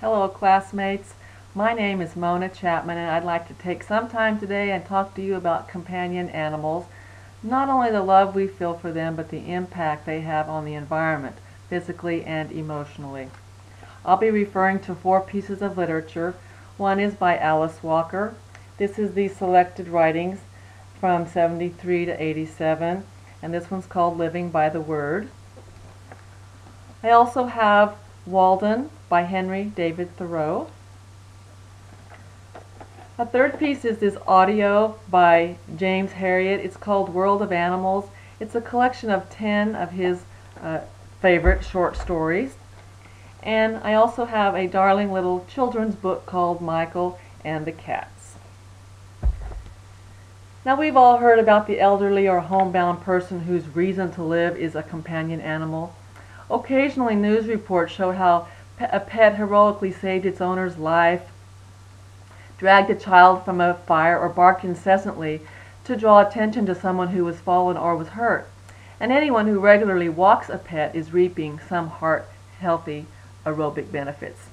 Hello, classmates. My name is Mona Chapman, and I'd like to take some time today and talk to you about companion animals, not only the love we feel for them, but the impact they have on the environment, physically and emotionally. I'll be referring to 4 pieces of literature. One is by Alice Walker. This is the selected writings from 73 to 87, and this one's called Living by the Word. I also have Walden by Henry David Thoreau. A third piece is this audio by James Herriot. It's called World of Animals. It's a collection of 10 of his favorite short stories. And I also have a darling little children's book called Michael and the Cats. Now, we've all heard about the elderly or homebound person whose reason to live is a companion animal. Occasionally, news reports show how a pet heroically saved its owner's life, dragged a child from a fire, or barked incessantly to draw attention to someone who was fallen or was hurt. And anyone who regularly walks a pet is reaping some heart-healthy aerobic benefits.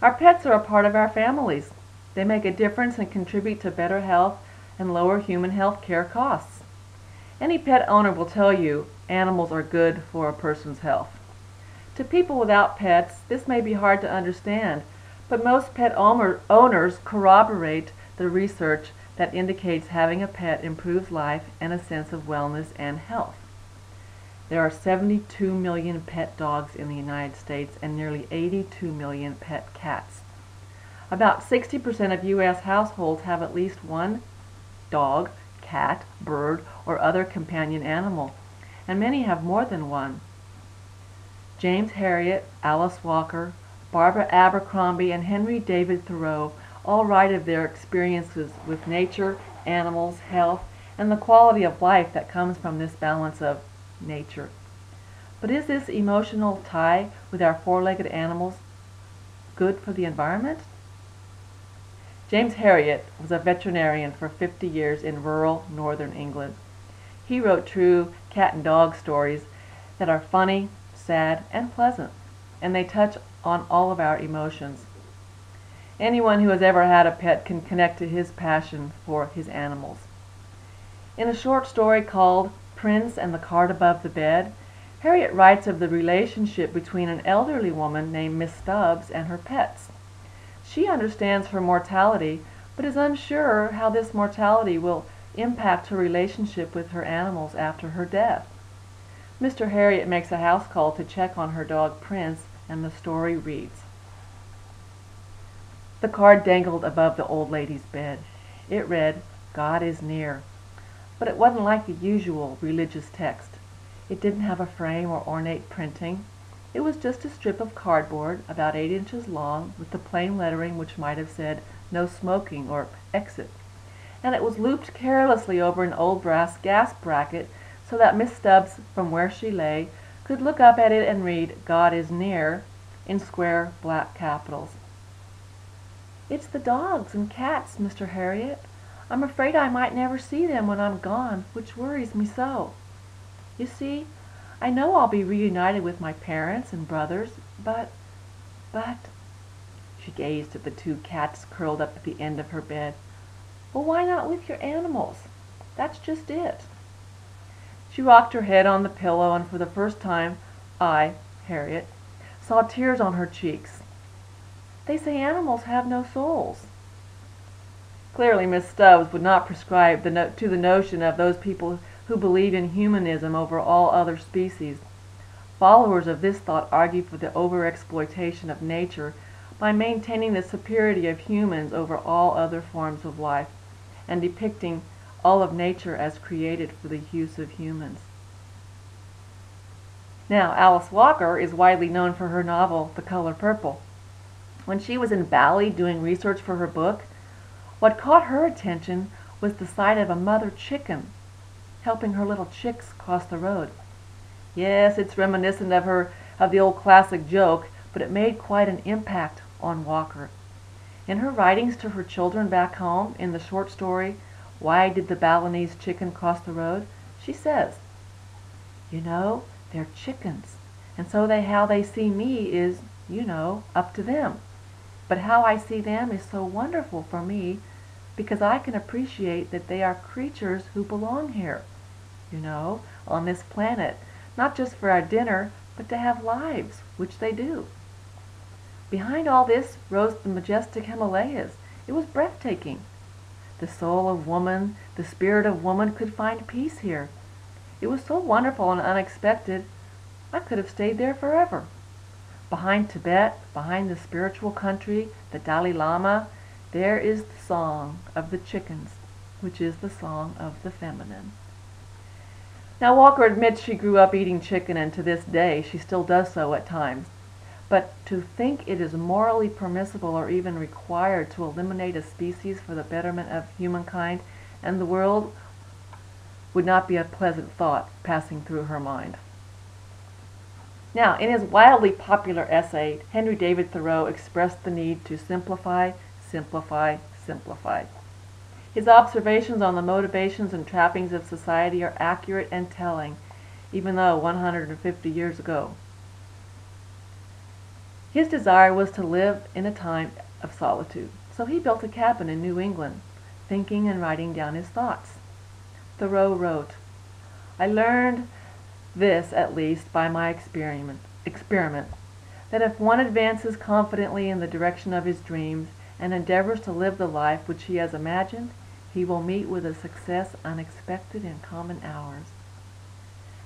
Our pets are a part of our families. They make a difference and contribute to better health and lower human health care costs. Any pet owner will tell you animals are good for a person's health. To people without pets, this may be hard to understand, but most pet owners corroborate the research that indicates having a pet improves life and a sense of wellness and health. There are 72 million pet dogs in the United States and nearly 82 million pet cats. About 60% of U.S. households have at least one dog, cat, bird, or other companion animal, and many have more than one. James Herriot, Alice Walker, Barbara Abercrombie, and Henry David Thoreau all write of their experiences with nature, animals, health, and the quality of life that comes from this balance of nature. But is this emotional tie with our four-legged animals good for the environment? James Herriot was a veterinarian for 50 years in rural northern England. He wrote true cat and dog stories that are funny, sad, and pleasant, and they touch on all of our emotions. Anyone who has ever had a pet can connect to his passion for his animals. In a short story called Prince and the Cart Above the Bed, Herriot writes of the relationship between an elderly woman named Miss Stubbs and her pets. She understands her mortality, but is unsure how this mortality will impact her relationship with her animals after her death. Mr. Herriot makes a house call to check on her dog Prince, and the story reads. The card dangled above the old lady's bed. It read, "God is near." But it wasn't like the usual religious text. It didn't have a frame or ornate printing. It was just a strip of cardboard about 8 inches long with the plain lettering which might have said "No smoking" or "Exit." And it was looped carelessly over an old brass gas bracket so that Miss Stubbs, from where she lay, could look up at it and read "God is near" in square black capitals. "It's the dogs and cats, Mr. Herriot. I'm afraid I might never see them when I'm gone, which worries me so. You see, I know I'll be reunited with my parents and brothers, but... She gazed at the 2 cats curled up at the end of her bed. "Well, why not with your animals? That's just it." She rocked her head on the pillow, and for the first time, I, Harriet, saw tears on her cheeks. "They say animals have no souls." Clearly, Miss Stubbs would not prescribe to the notion of those people who believe in humanism over all other species. Followers of this thought argue for the overexploitation of nature by maintaining the superiority of humans over all other forms of life, and depicting all of nature as created for the use of humans. Now, Alice Walker is widely known for her novel, The Color Purple. When she was in Bali doing research for her book, what caught her attention was the sight of a mother chicken helping her little chicks cross the road. Yes, it's reminiscent of the old classic joke, but it made quite an impact on Walker. In her writings to her children back home, in the short story, Why Did the Balinese Chicken Cross the Road?, she says, "You know, they're chickens, and so how they see me is up to them. But how I see them is so wonderful for me because I can appreciate that they are creatures who belong here, on this planet, not just for our dinner, but to have lives, which they do. Behind all this rose the majestic Himalayas. It was breathtaking. The soul of woman, the spirit of woman could find peace here. It was so wonderful and unexpected, I could have stayed there forever. Behind Tibet, behind the spiritual country, the Dalai Lama, there is the song of the chickens, which is the song of the feminine. Now Walker admits she grew up eating chicken, and to this day she still does so at times. But to think it is morally permissible or even required to eliminate a species for the betterment of humankind and the world would not be a pleasant thought passing through her mind. Now, in his wildly popular essay, Henry David Thoreau expressed the need to simplify, simplify, simplify. His observations on the motivations and trappings of society are accurate and telling, even though 150 years ago. His desire was to live in a time of solitude, so he built a cabin in New England, thinking and writing down his thoughts. Thoreau wrote, "I learned this, at least, by my experiment, that if one advances confidently in the direction of his dreams and endeavors to live the life which he has imagined, he will meet with a success unexpected in common hours."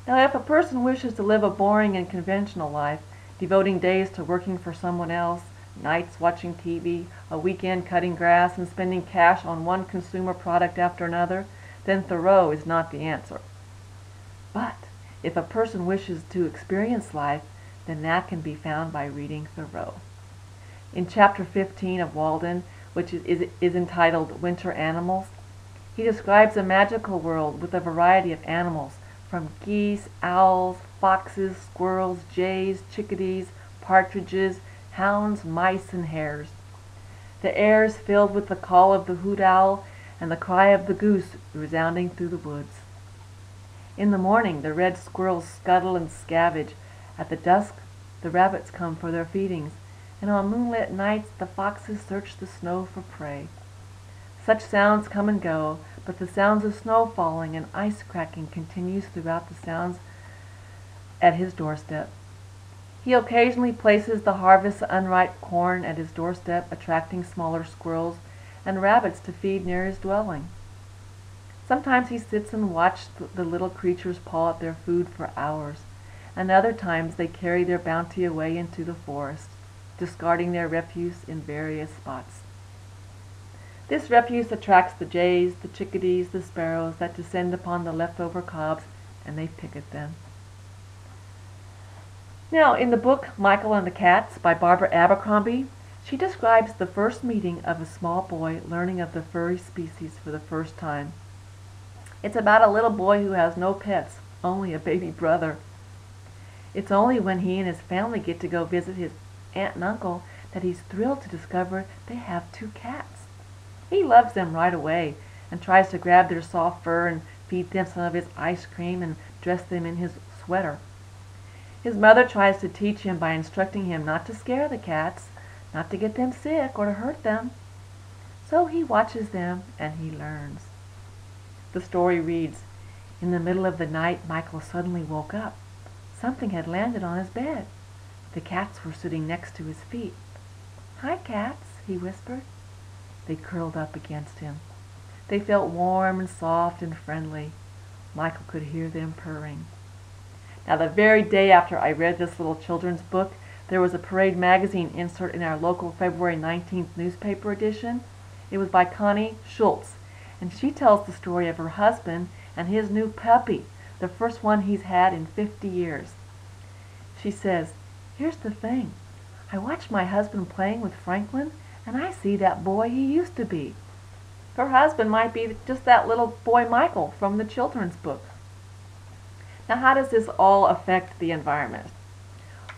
Now, if a person wishes to live a boring and conventional life, devoting days to working for someone else, nights watching TV, a weekend cutting grass, and spending cash on one consumer product after another, then Thoreau is not the answer. But if a person wishes to experience life, then that can be found by reading Thoreau. In chapter 15 of Walden, which is entitled Winter Animals, he describes a magical world with a variety of animals, from geese, owls, foxes, squirrels, jays, chickadees, partridges, hounds, mice, and hares. The air is filled with the call of the hoot owl and the cry of the goose resounding through the woods. In the morning the red squirrels scuttle and scavenge. At the dusk the rabbits come for their feedings, and on moonlit nights the foxes search the snow for prey. Such sounds come and go, but the sounds of snow falling and ice cracking continues throughout the sounds at his doorstep. He occasionally places the harvest of unripe corn at his doorstep, attracting smaller squirrels and rabbits to feed near his dwelling. Sometimes he sits and watches the little creatures paw at their food for hours, and other times they carry their bounty away into the forest, discarding their refuse in various spots. This refuse attracts the jays, the chickadees, the sparrows that descend upon the leftover cobs, and they pick at them. Now, in the book Michael and the Cats by Barbara Abercrombie, she describes the first meeting of a small boy learning of the furry species for the first time. It's about a little boy who has no pets, only a baby brother. It's only when he and his family get to go visit his aunt and uncle that he's thrilled to discover they have 2 cats. He loves them right away and tries to grab their soft fur and feed them some of his ice cream and dress them in his sweater. His mother tries to teach him by instructing him not to scare the cats, not to get them sick or to hurt them. So he watches them and he learns. The story reads, "In the middle of the night, Michael suddenly woke up. Something had landed on his bed. The cats were sitting next to his feet. 'Hi, cats,' he whispered. They curled up against him. They felt warm and soft and friendly. Michael could hear them purring." Now, the very day after I read this little children's book, there was a Parade magazine insert in our local February 19th newspaper edition. It was by Connie Schultz, and she tells the story of her husband and his new puppy, the first one he's had in 50 years. She says, "Here's the thing. I watch my husband playing with Franklin, and I see that boy he used to be." Her husband might be just that little boy Michael from the children's book. Now, how does this all affect the environment?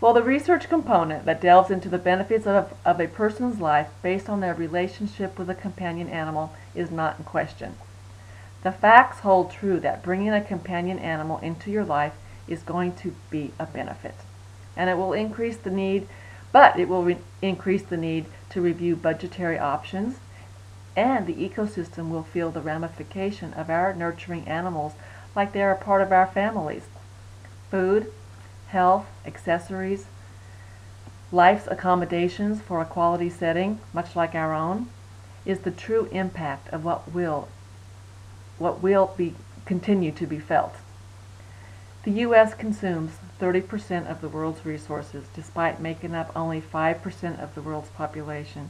Well, the research component that delves into the benefits of a person's life based on their relationship with a companion animal is not in question. The facts hold true that bringing a companion animal into your life is going to be a benefit, and it will increase the need But it will increase the need to review budgetary options, and the ecosystem will feel the ramification of our nurturing animals like they are a part of our families. Food, health, accessories, life's accommodations for a quality setting, much like our own, is the true impact of what will continue to be felt. The U.S. consumes 30% of the world's resources, despite making up only 5% of the world's population.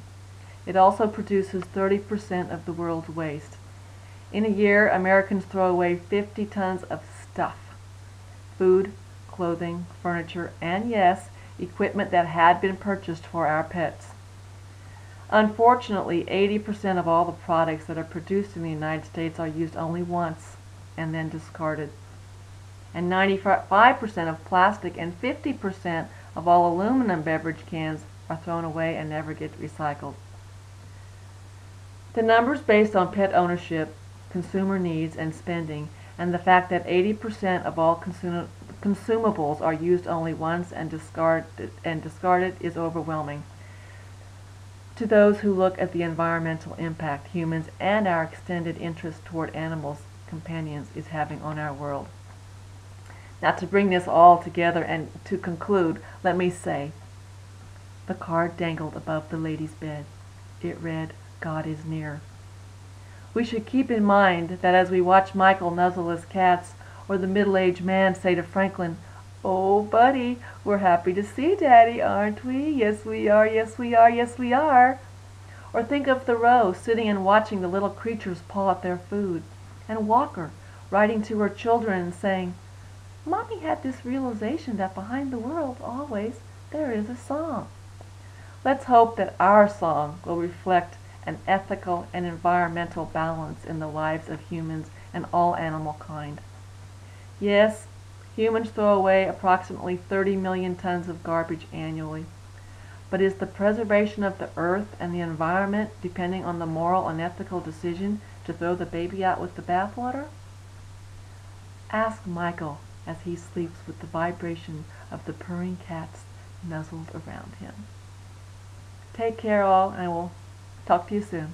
It also produces 30% of the world's waste. In a year, Americans throw away 50 tons of stuff: food, clothing, furniture, and yes, equipment that had been purchased for our pets. Unfortunately, 80% of all the products that are produced in the United States are used only once and then discarded. And 95% of plastic and 50% of all aluminum beverage cans are thrown away and never get recycled. The numbers based on pet ownership, consumer needs and spending, and the fact that 80% of all consumables are used only once and discarded is overwhelming. To those who look at the environmental impact humans and our extended interest toward animals, companions, is having on our world. Now, to bring this all together and to conclude, let me say, the card dangled above the lady's bed. It read, "God is near." We should keep in mind that as we watch Michael nuzzle his cats, or the middle-aged man say to Franklin, "Oh, buddy, we're happy to see Daddy, aren't we? Yes, we are, yes, we are, yes, we are." Or think of Thoreau sitting and watching the little creatures paw at their food, and Walker writing to her children and saying, "Mommy had this realization that behind the world, always, there is a song." Let's hope that our song will reflect an ethical and environmental balance in the lives of humans and all animal kind. Yes, humans throw away approximately 30 million tons of garbage annually. But is the preservation of the earth and the environment depending on the moral and ethical decision to throw the baby out with the bathwater? Ask Michael as he sleeps with the vibration of the purring cats nuzzled around him. Take care all, and I will talk to you soon.